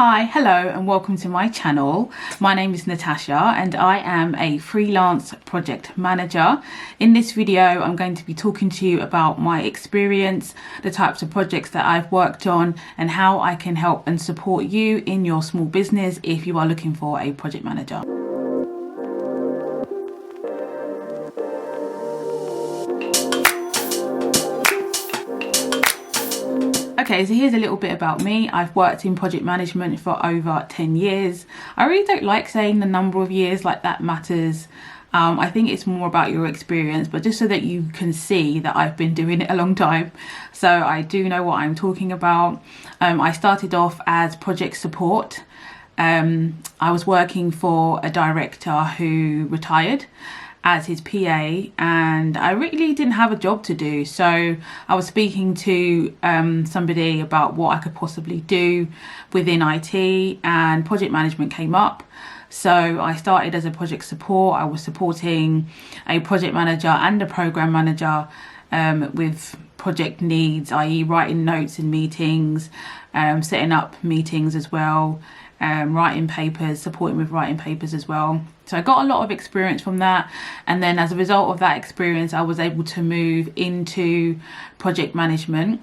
Hi, hello and welcome to my channel. My name is Natasha and I am a freelance project manager. In this video, I'm going to be talking to you about my experience, the types of projects that I've worked on and how I can help and support you in your small business if you are looking for a project manager. Okay, so here's a little bit about me. I've worked in project management for over 10 years. I really don't like saying the number of years, like that matters. I think it's more about your experience, but just so that you can see that I've been doing it a long time. So I do know what I'm talking about. I started off as project support. I was working for a director who retired as his PA, and I really didn't have a job to do, so I was speaking to somebody about what I could possibly do within IT, and project management came up. So I started as a project support. I was supporting a project manager and a program manager with project needs, i.e. writing notes in meetings, setting up meetings as well, writing papers, supporting with writing papers as well. So I got a lot of experience from that, and then as a result of that experience I was able to move into project management.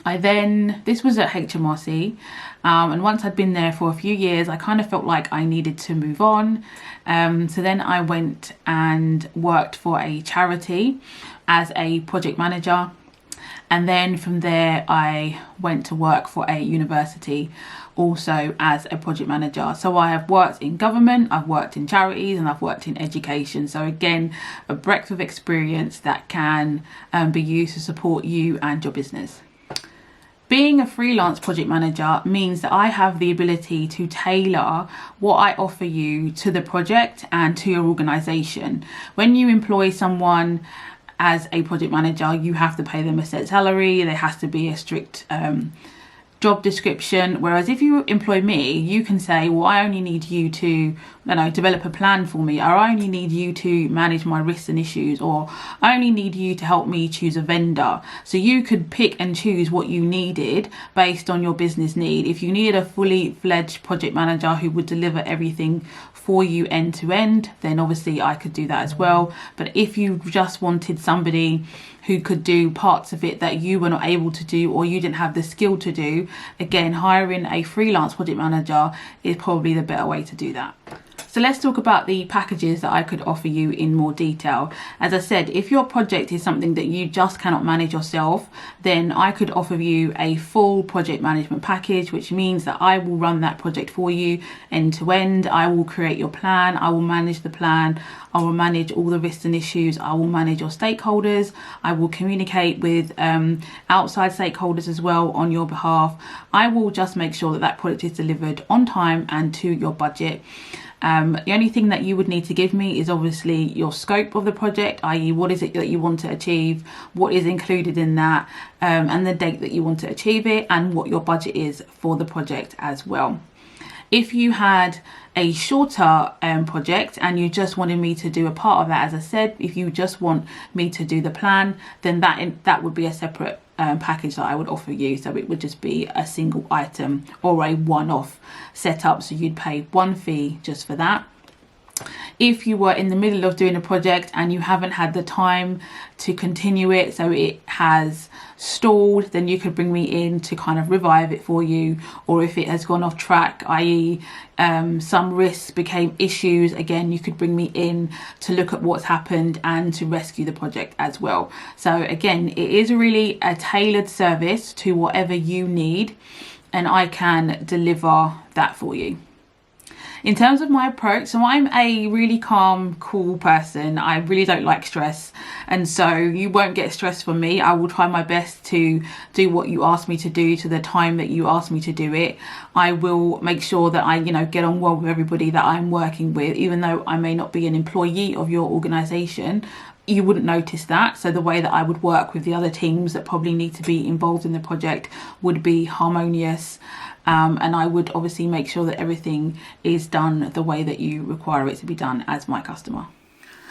This was at HMRC, and once I'd been there for a few years I kind of felt like I needed to move on. So then I went and worked for a charity as a project manager, and then from there I went to work for a university also as a project manager. So I have worked in government, I've worked in charities, and I've worked in education. So again, a breadth of experience that can be used to support you and your business. Being a freelance project manager means that I have the ability to tailor what I offer you to the project and to your organisation. When you employ someone as a project manager, you have to pay them a set salary. There has to be a strict job description, whereas if you employ me, you can say, well, I only need you to develop a plan for me, or I only need you to manage my risks and issues, or I only need you to help me choose a vendor. So you could pick and choose what you needed based on your business need. If you needed a fully fledged project manager who would deliver everything for you end to end, then obviously I could do that as well. But if you just wanted somebody who could do parts of it that you were not able to do, or you didn't have the skill to do, again, hiring a freelance project manager is probably the better way to do that. So let's talk about the packages that I could offer you in more detail. As I said, if your project is something that you just cannot manage yourself, then I could offer you a full project management package, which means that I will run that project for you end to end. I will create your plan, I will manage the plan, I will manage all the risks and issues, I will manage your stakeholders, I will communicate with outside stakeholders as well on your behalf. I will just make sure that that project is delivered on time and to your budget. The only thing that you would need to give me is obviously your scope of the project, i.e. what is it that you want to achieve, what is included in that, and the date that you want to achieve it, and what your budget is for the project as well. If you had a shorter project and you just wanted me to do a part of that, as I said, if you just want me to do the plan, then that would be a separate package that I would offer you. So it would just be a single item or a one-off setup, so you'd pay one fee just for that. If you were in the middle of doing a project and you haven't had the time to continue it, so it has stalled, then you could bring me in to kind of revive it for you. Or if it has gone off track, i.e. some risks became issues, again, you could bring me in to look at what's happened and to rescue the project as well. So again, it is really a tailored service to whatever you need, and I can deliver that for you. In terms of my approach, so I'm a really calm, cool person. I really don't like stress, and so you won't get stress from me. I will try my best to do what you ask me to do to the time that you ask me to do it. I will make sure that I get on well with everybody that I'm working with, even though I may not be an employee of your organisation. You wouldn't notice that. So the way that I would work with the other teams that probably need to be involved in the project would be harmonious. And I would obviously make sure that everything is done the way that you require it to be done as my customer.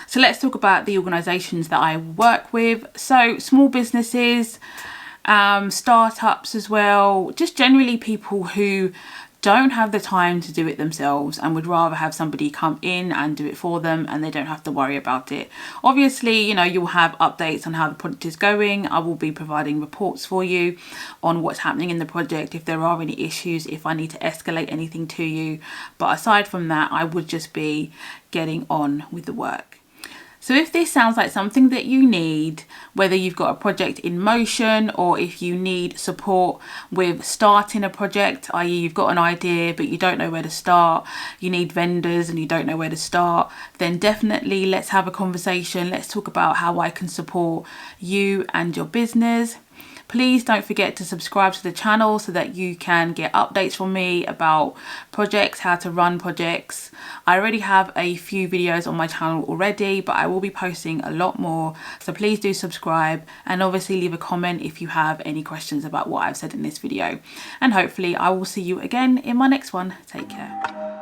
So let's talk about the organisations that I work with. So small businesses, startups as well, just generally people who don't have the time to do it themselves and would rather have somebody come in and do it for them, and they don't have to worry about it. Obviously, you know, you'll have updates on how the project is going. I will be providing reports for you on what's happening in the project, if there are any issues, if I need to escalate anything to you. But aside from that, I would just be getting on with the work. So if this sounds like something that you need, whether you've got a project in motion or if you need support with starting a project, i.e. you've got an idea but you don't know where to start, you need vendors and you don't know where to start, then definitely let's have a conversation. Let's talk about how I can support you and your business. Please don't forget to subscribe to the channel so that you can get updates from me about projects, how to run projects. I already have a few videos on my channel already, but I will be posting a lot more. So please do subscribe, and obviously leave a comment if you have any questions about what I've said in this video. And hopefully I will see you again in my next one. Take care.